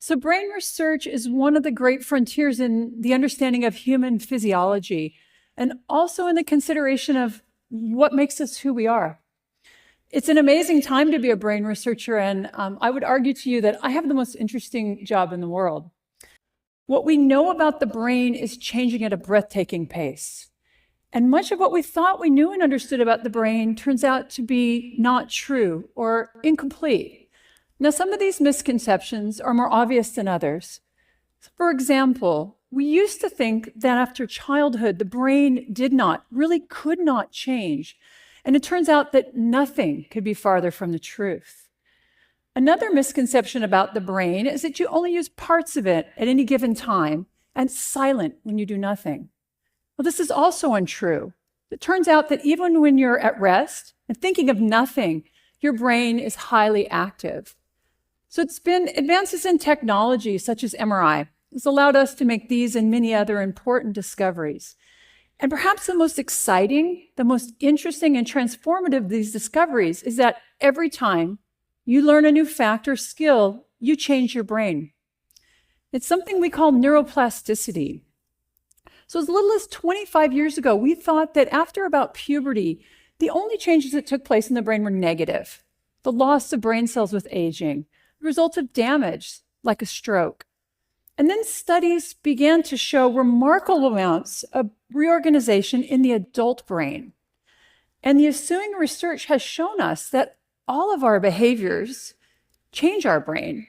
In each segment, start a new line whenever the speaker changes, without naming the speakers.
So brain research is one of the great frontiers in the understanding of human physiology, and also in the consideration of what makes us who we are. It's an amazing time to be a brain researcher, and I would argue to you that I have the most interesting job in the world. What we know about the brain is changing at a breathtaking pace. And much of what we thought we knew and understood about the brain turns out to be not true or incomplete. Now, some of these misconceptions are more obvious than others. For example, we used to think that after childhood, the brain really could not change. And it turns out that nothing could be farther from the truth. Another misconception about the brain is that you only use parts of it at any given time and it's silent when you do nothing. Well, this is also untrue. It turns out that even when you're at rest and thinking of nothing, your brain is highly active. So it's been advances in technology such as MRI has allowed us to make these and many other important discoveries. And perhaps the most exciting, the most interesting and transformative of these discoveries is that every time you learn a new fact or skill, you change your brain. It's something we call neuroplasticity. So as little as 25 years ago, we thought that after about puberty, the only changes that took place in the brain were negative. The loss of brain cells with aging, the result of damage like a stroke. And then studies began to show remarkable amounts of reorganization in the adult brain. And the ensuing research has shown us that all of our behaviors change our brain,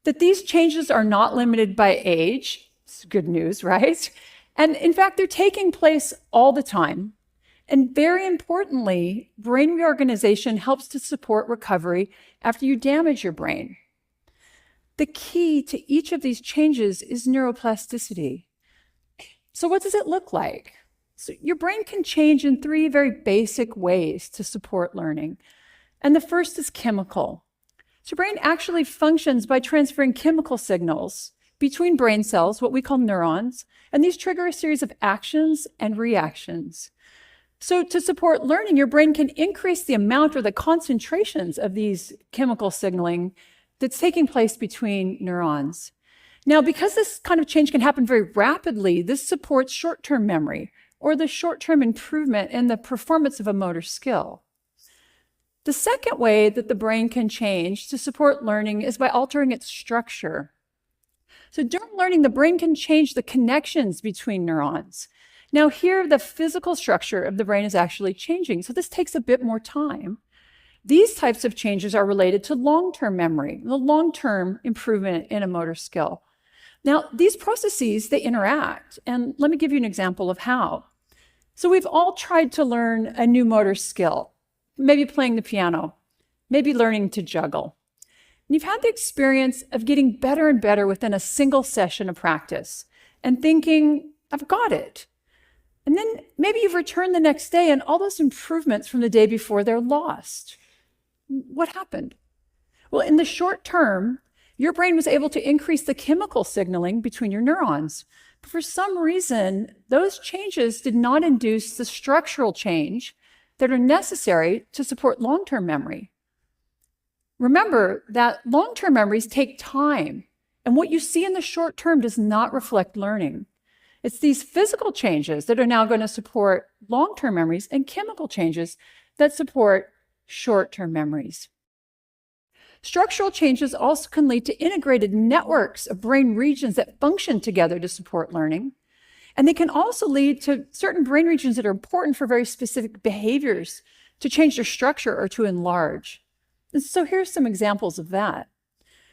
that these changes are not limited by age. It's good news, right? And in fact, they're taking place all the time. And very importantly, brain reorganization helps to support recovery after you damage your brain. The key to each of these changes is neuroplasticity. So what does it look like? So your brain can change in three very basic ways to support learning. And the first is chemical. So your brain actually functions by transferring chemical signals between brain cells, what we call neurons, and these trigger a series of actions and reactions. So to support learning, your brain can increase the amount or the concentrations of these chemical signaling that's taking place between neurons. Now, because this kind of change can happen very rapidly, this supports short-term memory or the short-term improvement in the performance of a motor skill. The second way that the brain can change to support learning is by altering its structure. So during learning, the brain can change the connections between neurons. Now here, the physical structure of the brain is actually changing, so this takes a bit more time. These types of changes are related to long-term memory, the long-term improvement in a motor skill. Now, these processes, they interact, and let me give you an example of how. So we've all tried to learn a new motor skill, maybe playing the piano, maybe learning to juggle. And you've had the experience of getting better and better within a single session of practice and thinking, I've got it. And then maybe you've returned the next day and all those improvements from the day before, they're lost. What happened? Well, in the short term, your brain was able to increase the chemical signaling between your neurons. But for some reason, those changes did not induce the structural change that are necessary to support long-term memory. Remember that long-term memories take time, and what you see in the short term does not reflect learning. It's these physical changes that are now going to support long-term memories and chemical changes that support short-term memories. Structural changes also can lead to integrated networks of brain regions that function together to support learning. And they can also lead to certain brain regions that are important for very specific behaviors to change their structure or to enlarge. And so here's some examples of that.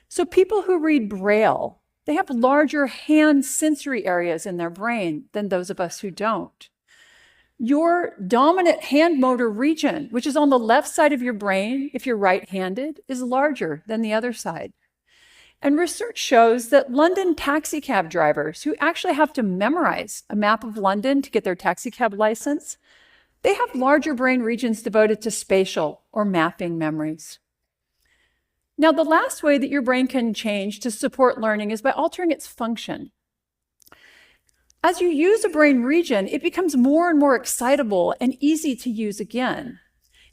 So people who read Braille, they have larger hand sensory areas in their brain than those of us who don't. Your dominant hand motor region, which is on the left side of your brain, if you're right-handed, is larger than the other side. And research shows that London taxicab drivers who actually have to memorize a map of London to get their taxicab license, they have larger brain regions devoted to spatial or mapping memories. Now, the last way that your brain can change to support learning is by altering its function. As you use a brain region, it becomes more and more excitable and easy to use again.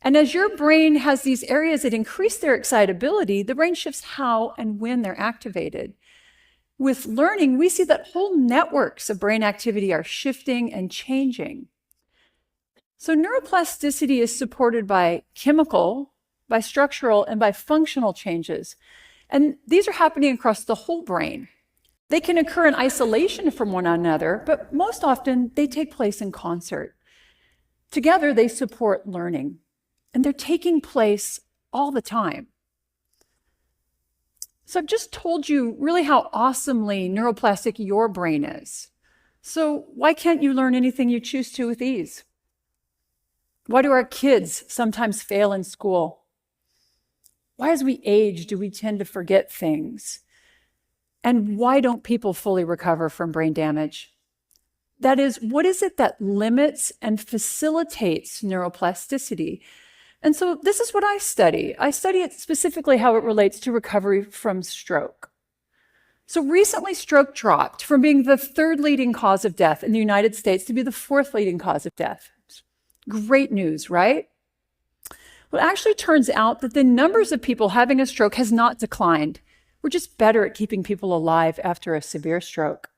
And as your brain has these areas that increase their excitability, the brain shifts how and when they're activated. With learning, we see that whole networks of brain activity are shifting and changing. So neuroplasticity is supported by chemical, by structural, and by functional changes. And these are happening across the whole brain. They can occur in isolation from one another, but most often they take place in concert. Together, they support learning, and they're taking place all the time. So I've just told you really how awesomely neuroplastic your brain is. So why can't you learn anything you choose to with ease? Why do our kids sometimes fail in school? Why, as we age, do we tend to forget things? And why don't people fully recover from brain damage? That is, what is it that limits and facilitates neuroplasticity? And so this is what I study. I study it specifically how it relates to recovery from stroke. So recently, stroke dropped from being the third leading cause of death in the United States to be the fourth leading cause of death. Great news, right? Well, it actually turns out that the numbers of people having a stroke has not declined. We're just better at keeping people alive after a severe stroke.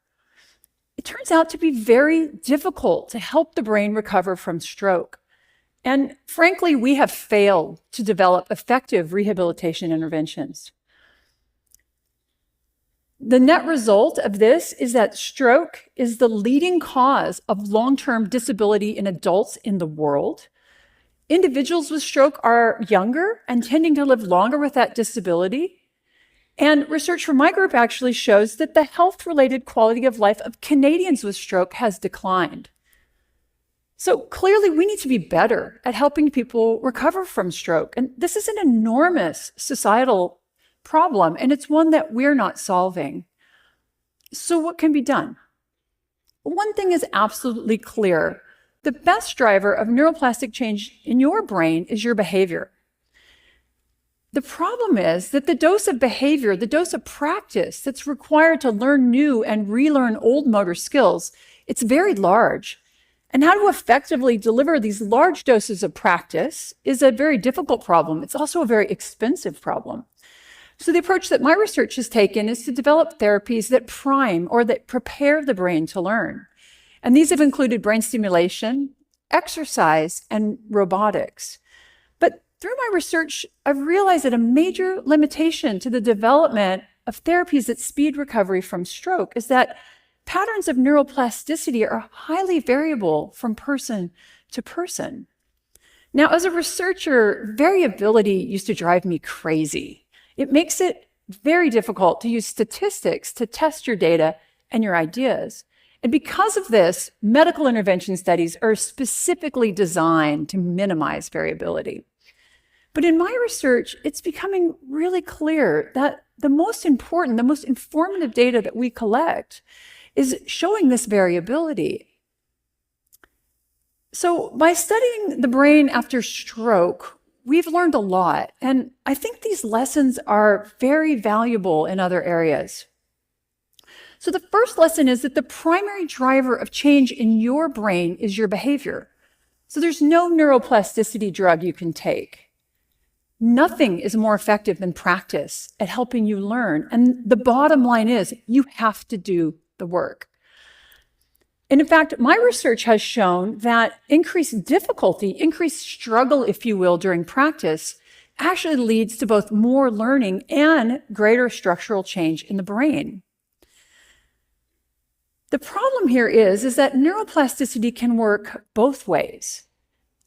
It turns out to be very difficult to help the brain recover from stroke. And frankly, we have failed to develop effective rehabilitation interventions. The net result of this is that stroke is the leading cause of long-term disability in adults in the world. Individuals with stroke are younger and tending to live longer with that disability. And research from my group actually shows that the health-related quality of life of Canadians with stroke has declined. So clearly, we need to be better at helping people recover from stroke. And this is an enormous societal problem, and it's one that we're not solving. So what can be done? One thing is absolutely clear. The best driver of neuroplastic change in your brain is your behavior. The problem is that the dose of behavior, the dose of practice that's required to learn new and relearn old motor skills, it's very large. And how to effectively deliver these large doses of practice is a very difficult problem. It's also a very expensive problem. So the approach that my research has taken is to develop therapies that prime or that prepare the brain to learn. And these have included brain stimulation, exercise, and robotics. But through my research, I've realized that a major limitation to the development of therapies that speed recovery from stroke is that patterns of neuroplasticity are highly variable from person to person. Now, as a researcher, variability used to drive me crazy. It makes it very difficult to use statistics to test your data and your ideas. And because of this, medical intervention studies are specifically designed to minimize variability. But in my research, it's becoming really clear that the most important, the most informative data that we collect is showing this variability. So by studying the brain after stroke, we've learned a lot, and I think these lessons are very valuable in other areas. So the first lesson is that the primary driver of change in your brain is your behavior. So there's no neuroplasticity drug you can take. Nothing is more effective than practice at helping you learn. And the bottom line is you have to do the work. And in fact, my research has shown that increased difficulty, increased struggle, if you will, during practice actually leads to both more learning and greater structural change in the brain. The problem here is that neuroplasticity can work both ways.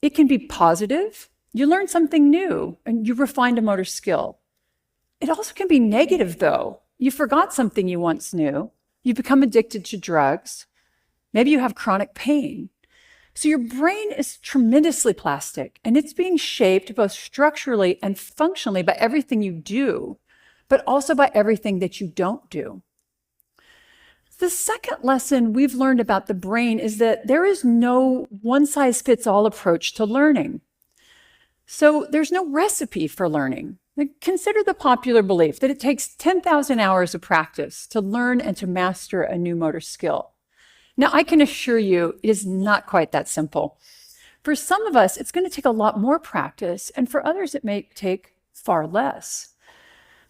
It can be positive. You learn something new and you refined a motor skill. It also can be negative, though. You forgot something you once knew. You become addicted to drugs. Maybe you have chronic pain. So your brain is tremendously plastic, and it's being shaped both structurally and functionally by everything you do, but also by everything that you don't do. The second lesson we've learned about the brain is that there is no one-size-fits-all approach to learning. So there's no recipe for learning. Consider the popular belief that it takes 10,000 hours of practice to learn and to master a new motor skill. Now, I can assure you it is not quite that simple. For some of us, it's going to take a lot more practice, and for others, it may take far less.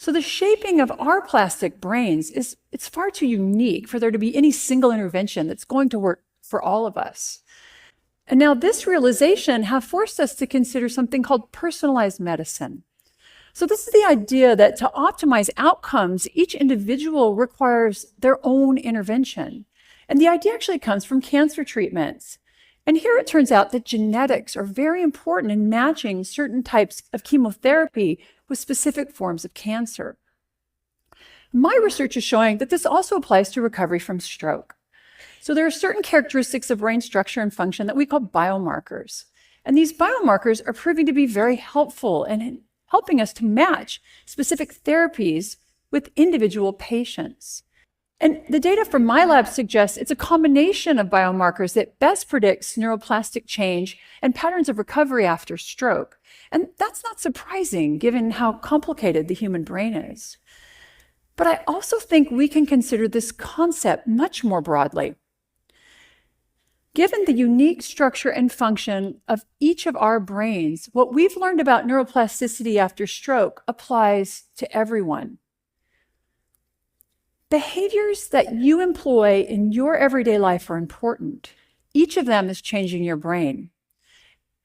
So the shaping of our plastic brains it's far too unique for there to be any single intervention that's going to work for all of us. And now this realization have forced us to consider something called personalized medicine. So this is the idea that to optimize outcomes, each individual requires their own intervention. And the idea actually comes from cancer treatments. And here it turns out that genetics are very important in matching certain types of chemotherapy with specific forms of cancer. My research is showing that this also applies to recovery from stroke. So there are certain characteristics of brain structure and function that we call biomarkers. And these biomarkers are proving to be very helpful in helping us to match specific therapies with individual patients. And the data from my lab suggests it's a combination of biomarkers that best predicts neuroplastic change and patterns of recovery after stroke. And that's not surprising given how complicated the human brain is. But I also think we can consider this concept much more broadly. Given the unique structure and function of each of our brains, what we've learned about neuroplasticity after stroke applies to everyone. Behaviors that you employ in your everyday life are important. Each of them is changing your brain.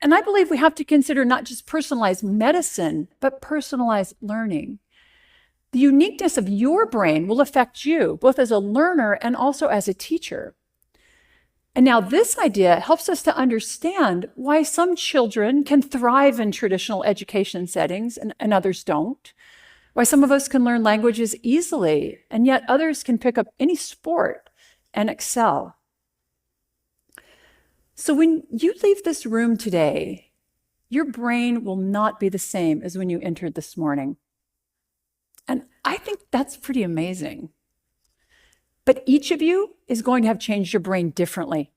And I believe we have to consider not just personalized medicine, but personalized learning. The uniqueness of your brain will affect you, both as a learner and also as a teacher. And now this idea helps us to understand why some children can thrive in traditional education settings and others don't. Why some of us can learn languages easily, and yet others can pick up any sport and excel. So when you leave this room today, your brain will not be the same as when you entered this morning. And I think that's pretty amazing. But each of you is going to have changed your brain differently.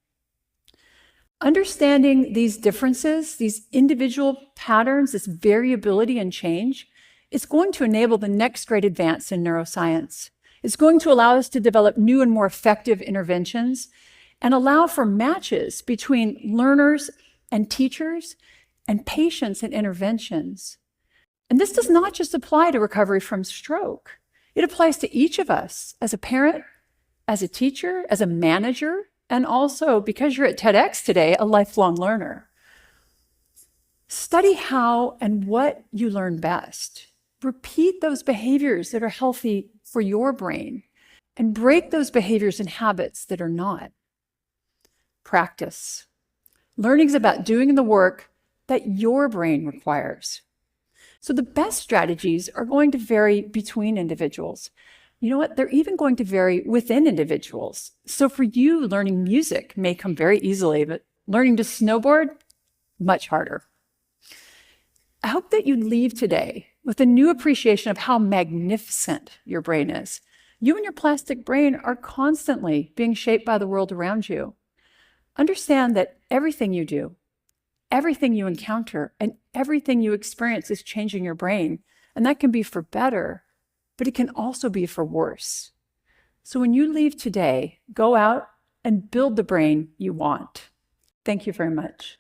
Understanding these differences, these individual patterns, this variability and change, is going to enable the next great advance in neuroscience. It's going to allow us to develop new and more effective interventions and allow for matches between learners and teachers and patients and interventions. And this does not just apply to recovery from stroke. It applies to each of us as a parent, as a teacher, as a manager, and also, because you're at TEDx today, a lifelong learner. Study how and what you learn best. Repeat those behaviors that are healthy for your brain and break those behaviors and habits that are not. Practice. Learning is about doing the work that your brain requires. So the best strategies are going to vary between individuals. You know what? They're even going to vary within individuals. So for you, learning music may come very easily, but learning to snowboard, much harder. I hope that you leave today with a new appreciation of how magnificent your brain is. You and your plastic brain are constantly being shaped by the world around you. Understand that everything you do, everything you encounter, and everything you experience is changing your brain. And that can be for better, but it can also be for worse. So when you leave today, go out and build the brain you want. Thank you very much.